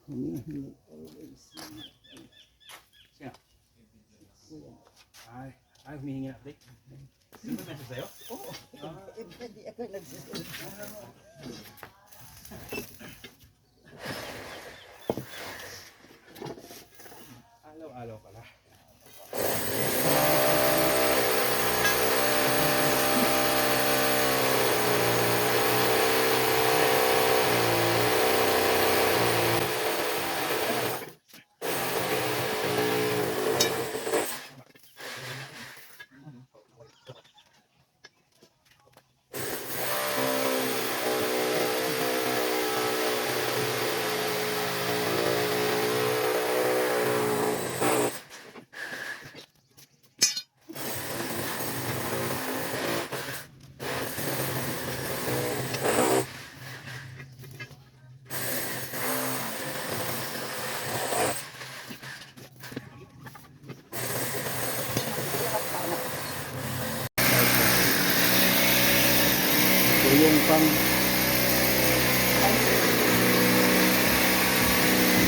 Humihingi always. Siya. Ay, humihingi na update. Sino ba message sa'yo? Oo. Hindi ako nagsusunod. Alaw-alaw pala.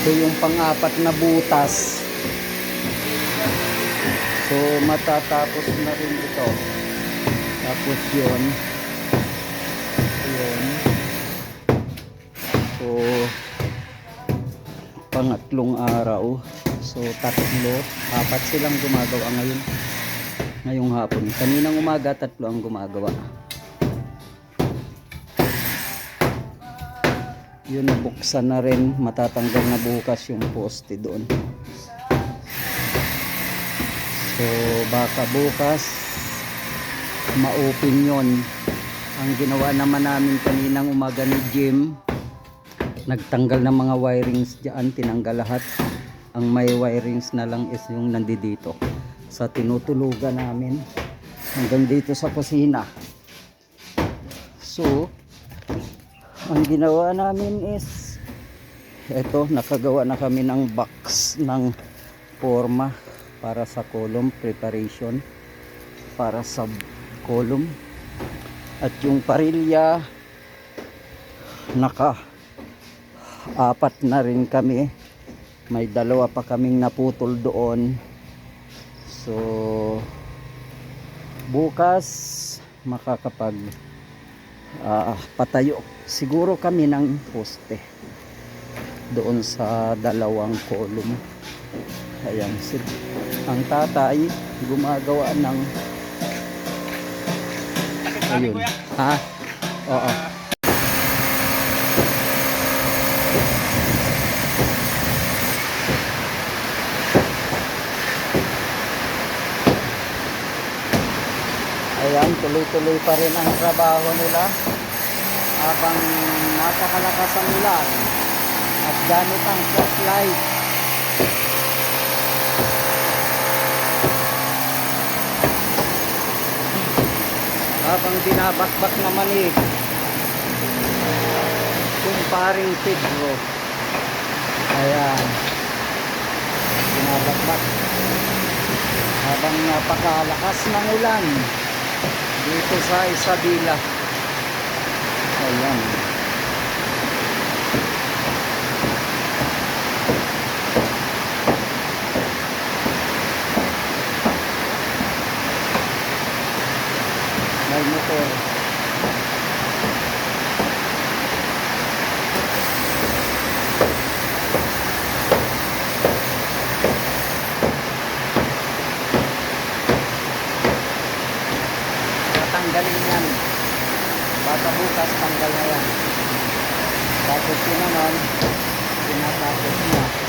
Ito yung pang-apat na butas. So matatapos na rin ito. Tapos yun. So pangatlong araw. So tatlo, apat silang gumagawa ngayon. Ngayong hapon. Kaninang umaga tatlo ang gumagawa. Yun, buksan na rin, matatanggal na bukas yung poste doon. So baka bukas ma-open yun. Ang ginawa naman namin kaninang umaga ni Jim, nagtanggal ng mga wirings dyan, tinanggal lahat. Ang may wirings na lang is yung nandito sa tinutulugan namin hanggang dito sa kusina. So ang ginawa namin is eto, nakagawa na kami ng box ng forma para sa column preparation, para sa column. At yung parilya, naka apat na rin kami, may dalawa pa kaming naputol doon. So bukas makakapag patayo siguro kami ng poste doon sa dalawang column. Ayan, ang tatay gumagawa ng ayun. Ha? Oo. Ayan, tuloy-tuloy pa rin ang trabaho nila habang napakalakas ang ulan at gamit ang flashlight. Habang binabakbak na manig kung paring Pedro. Ayan, binabakbak habang napakalakas ng ulan dito sa Isabela. Ayan. May motor. Tatanggalin yan. Baka bukas tanggal na yan. Tapos yun naman, pinatapos na.